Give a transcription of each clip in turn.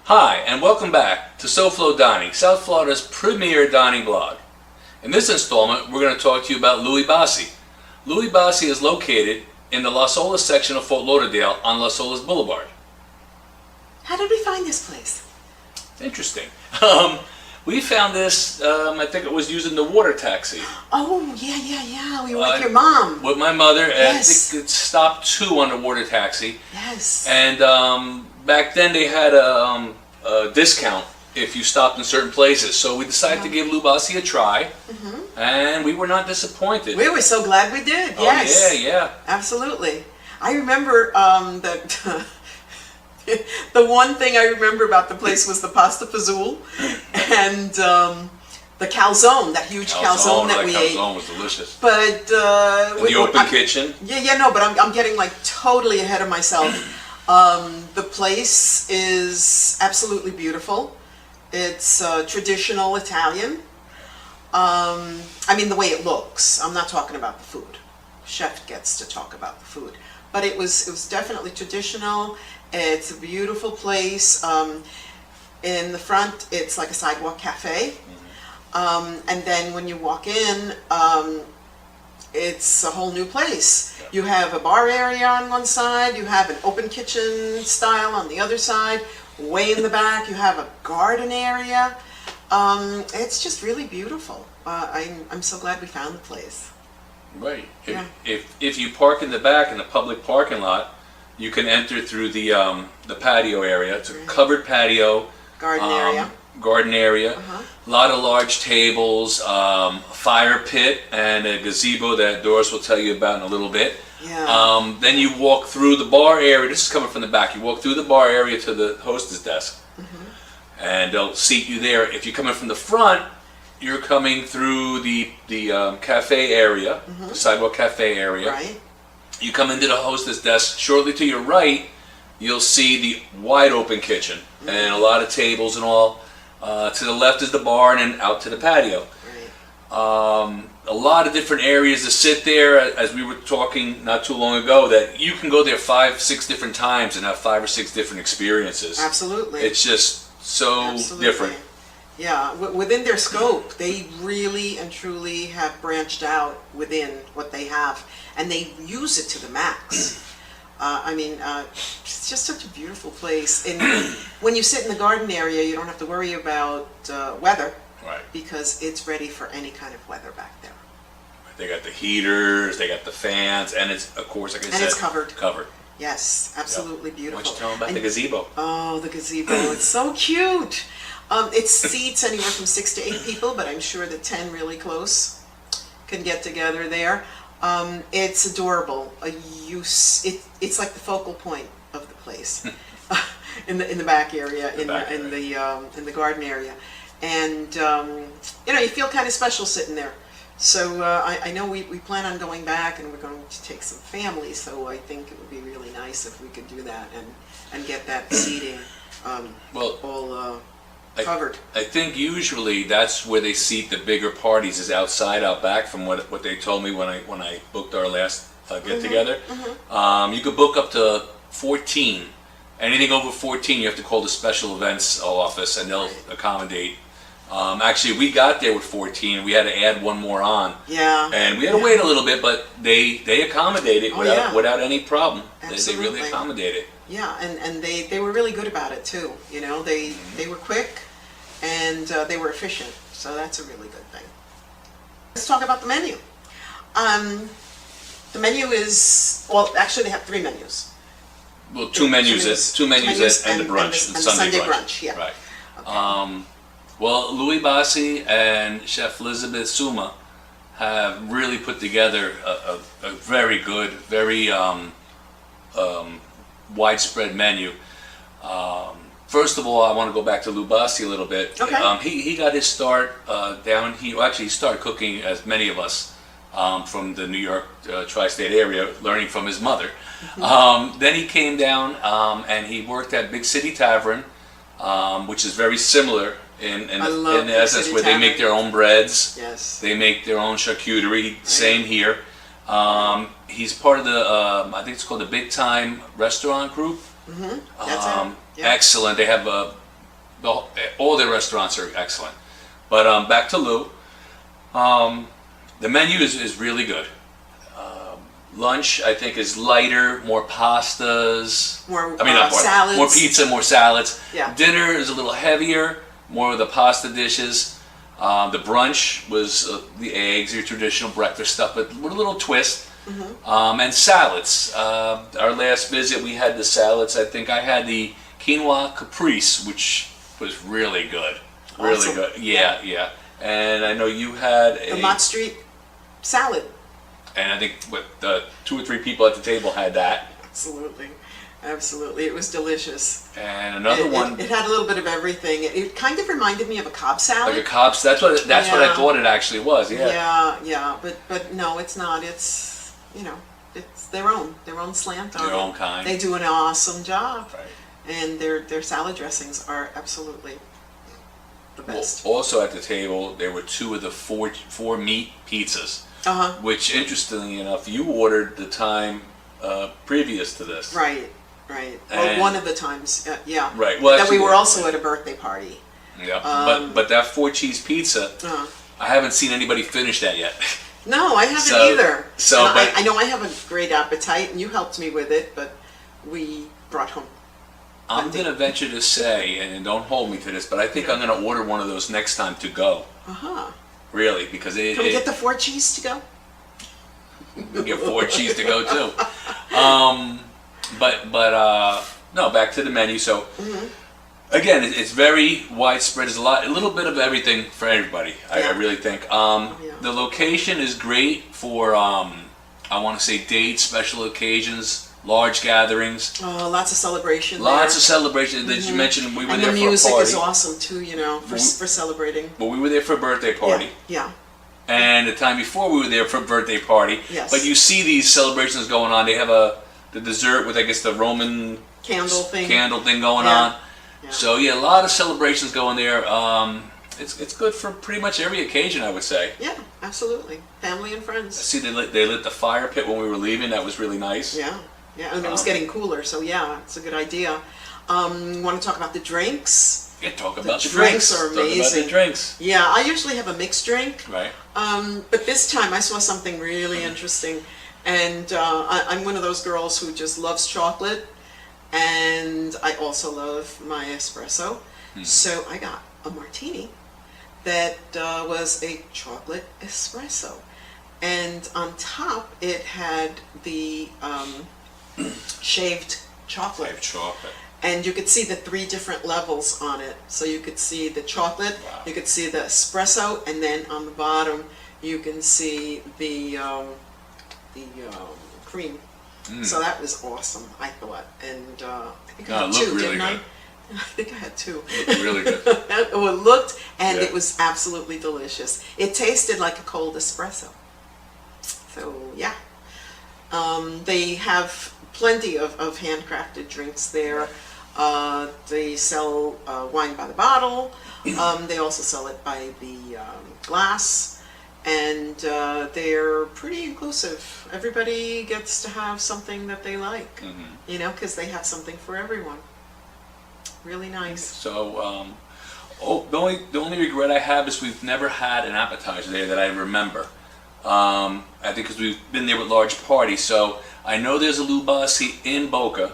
Hi, and welcome back to SoFloDining, South Florida's premier dining blog. In this installment, we're going to talk to you about Louie Bossi. Louie Bossi is located in the Las Olas section of Fort Lauderdale on Las Olas Boulevard. How did we find this place? Interesting. We found this, I think it was using the water taxi. Oh, yeah. We were with your mom. With my mother, Yes. and it stopped 2 on the water taxi. Yes. And back then they had a discount if you stopped in certain places. So we decided to give Louie Bossi a try, and we were not disappointed. We were so glad we did. Yes. Oh, yeah. Absolutely. I remember that the one thing I remember about the place was the pasta fazool and the calzone, that huge calzone that we ate. Calzone was delicious. But the open kitchen. Yeah, but I'm getting like totally ahead of myself. The place is absolutely beautiful. It's traditional Italian. I mean, the way it looks. I'm not talking about the food. Chef gets to talk about the food. But it was definitely traditional. It's a beautiful place. In the front, it's like a sidewalk cafe. And then when you walk in, it's a whole new place. You have a bar area on one side, you have an open kitchen style on the other side. Way in the back, you have a garden area. It's just really beautiful. I'm so glad we found the place. Right. Yeah. If you park in the back in the public parking lot, you can enter through the patio area. It's a covered patio. Garden area. A lot of large tables, fire pit, and a gazebo that Doris will tell you about in a little bit. Yeah. Then you walk through the bar area. This is coming from the back. You walk through the bar area to the hostess desk, and they'll seat you there. If you're coming from the front, you're coming through the cafe area, the sidewalk cafe area. Right. You come into the hostess desk. Shortly to your right, you'll see the wide open kitchen and a lot of tables and all. To the left is the bar, and then out to the patio. Right. A lot of different areas to sit there, as we were talking not too long ago, that you can go there 5-6 different times and have 5 or 6 different experiences. Absolutely. It's just so different. Yeah, within their scope, they really and truly have branched out within what they have, and they use it to the max. It's just such a beautiful place. And when you sit in the garden area, you don't have to worry about weather, Right. because it's ready for any kind of weather back there. They got the heaters, they got the fans, and it's, of course, like I said, And it's covered. Covered. Yes, absolutely beautiful. Why don't you tell them about And- the gazebo? Oh, the gazebo, it's so cute. It seats anywhere from 6 to 8 people, but I'm sure that 10 really close can get together there. It's adorable. It's like the focal point of the place, in the back area, in the garden area, and you feel kind of special sitting there. So I know we plan on going back, and we're going to take some family. So I think it would be really nice if we could do that and get that seating all covered. I think usually that's where they seat the bigger parties, is outside, out back, from what they told me when I booked our last get together. You could book up to 14. Anything over 14, you have to call the special events office, and they'll accommodate. Actually, we got there with 14. We had to add one more on. Yeah. And we had to wait a little bit, but they accommodated without any problem. They really accommodated. Yeah, and they were really good about it too. They were quick, and they were efficient. So that's a really good thing. Let's talk about the menu. The menu is, actually they have 3 menus. Well, two menus and the brunch, and the Sunday brunch. Yeah. Right. Okay. Well, Louie Bossi and Chef Elizabeth Suma have really put together a very good, very widespread menu. First of all, I want to go back to Louie Bossi a little bit. Okay. He got his start he started cooking, as many of us, from the New York tri-state area, learning from his mother. Then he came down and he worked at Big City Tavern, which is very similar in essence, where they make their own breads. Yes. They make their own charcuterie. Right. Same here. He's part of the I think it's called the Big Time Restaurant Group. That's it. Yeah. Excellent. They have all their restaurants are excellent. But back to Lou. The menu is really good. Lunch, I think, is lighter, more pastas. Salads. More pizza, more salads. Yeah. Dinner is a little heavier, more of the pasta dishes. The brunch was the eggs, your traditional breakfast stuff, but with a little twist. Mm-hmm. And salads. Our last visit, we had the salads. I think I had the quinoa caprese, which was really good. Really Awesome. good. Yeah. And I know you had The Mott Street salad. And I think the 2 or 3 people at the table had that. Absolutely. It was delicious. And another one. It had a little bit of everything. It kind of reminded me of a Cobb salad. Like a Cobb. That's what I thought it actually was. Yeah. Yeah. But no, it's not. It's it's their own slant on it. Their own kind. They do an awesome job. Right. And their salad dressings are absolutely the best. Well, also at the table, there were 2 of the four meat pizzas. Which, interestingly enough, you ordered the time previous to this. Right. Well, one of the times, yeah. Right. Well, that we were also at a birthday party. Yeah. But that 4-cheese pizza, I haven't seen anybody finish that yet. No, I haven't either. So, I know I have a great appetite, and you helped me with it, but we brought home. I'm going to venture to say, and don't hold me to this, but I think I'm going to order one of those next time to go. Really, because Can we get the 4 cheese to go? We get 4 cheese to go too. No, back to the menu. So again, it's very widespread. There's a little bit of everything for everybody. I really think. The location is great for I want to say dates, special occasions, large gatherings. Oh, lots of celebration. Lots of celebration. Did you mention we were there for a party? And the music is awesome too, for celebrating. Well, we were there for a birthday party. Yeah. And the time before we were there for a birthday party. Yes. But you see these celebrations going on. They have the dessert with, I guess, the Roman candle thing going on. Yeah. So a lot of celebrations going there. It's good for pretty much every occasion, I would say. Yeah, absolutely. Family and friends. I see they lit the fire pit when we were leaving. That was really nice. Yeah, and it was getting cooler, so it's a good idea. Want to talk about the drinks? Yeah, talk about the drinks. Are amazing. Talk about the drinks. Yeah, I usually have a mixed drink. Right. But this time I saw something really interesting, and I'm one of those girls who just loves chocolate, and I also love my espresso. So I got a martini that was a chocolate espresso, and on top it had the shaved chocolate. And you could see the 3 different levels on it. So you could see the chocolate, you could see the espresso, and then on the bottom you can see the cream. So that was awesome, I thought. And I think I had 2, didn't I? I think I had 2. It looked really good. It looked, and it was absolutely delicious. It tasted like a cold espresso. So yeah. They have plenty of handcrafted drinks there. They sell wine by the bottle. They also sell it by the glass. And they're pretty inclusive. Everybody gets to have something that they like, because they have something for everyone. Really nice. So, the only regret I have is we've never had an appetizer there that I remember. I think because we've been there with large parties. So I know there's a Bossi in Boca,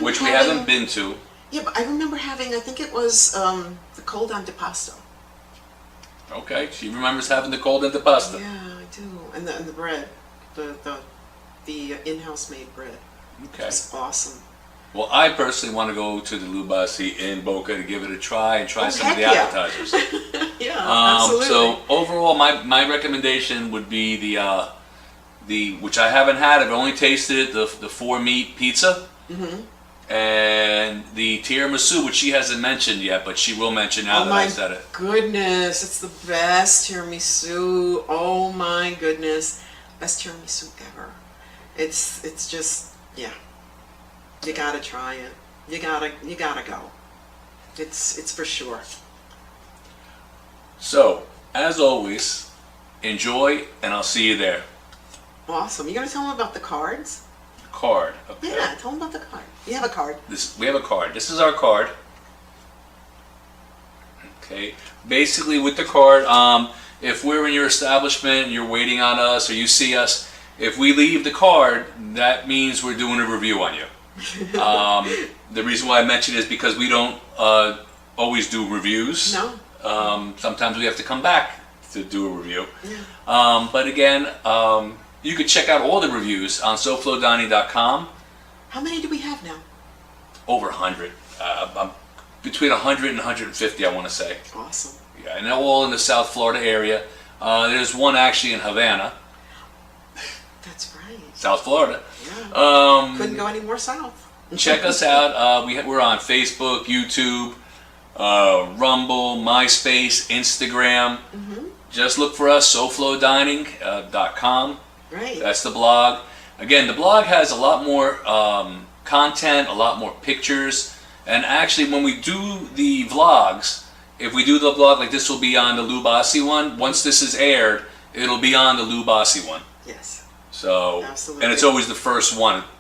which we haven't been to. Yeah, but I remember having, I think it was the cold antipasto. Okay, she remembers having the cold antipasto. Yeah, I do. And the bread, the in-house made bread. Okay. It's awesome. Well, I personally want to go to the Bossi in Boca to give it a try and try some of the appetizers. Absolutely. So overall, my recommendation would be the which I haven't had. I've only tasted it, the 4 meat pizza, and the tiramisu, which she hasn't mentioned yet, but she will mention now that I said it. Goodness, it's the best tiramisu. Oh my goodness, best tiramisu ever. It's just You gotta try it. You gotta go. It's for sure. So, as always, enjoy, and I'll see you there. Awesome. You gonna tell them about the cards? Card. Okay. Yeah, tell them about the card. You have a card. We have a card. This is our card. Okay. Basically, with the card, if we're in your establishment and you're waiting on us or you see us, if we leave the card, that means we're doing a review on you. The reason why I mention it is because we don't always do reviews. No. Sometimes we have to come back to do a review. Yeah. But again, you can check out all the reviews on SoFloDining.com. How many do we have now? Over 100. Between 100 and 150, I want to say. Awesome. Yeah, and they're all in the South Florida area. There's one actually in Havana, That's right. South Florida. Yeah. Couldn't go any more south. Check us out. We're on Facebook, YouTube, Rumble, MySpace, Instagram. Just look for us, SoFloDining.com. Right. That's the blog. Again, the blog has a lot more content, a lot more pictures. And actually, when we do the vlogs, if we do the vlog, like this will be on the Lou Bossi one. Once this is aired, it'll be on the Lou Bossi one. Yes. So, Absolutely. and it's always the first one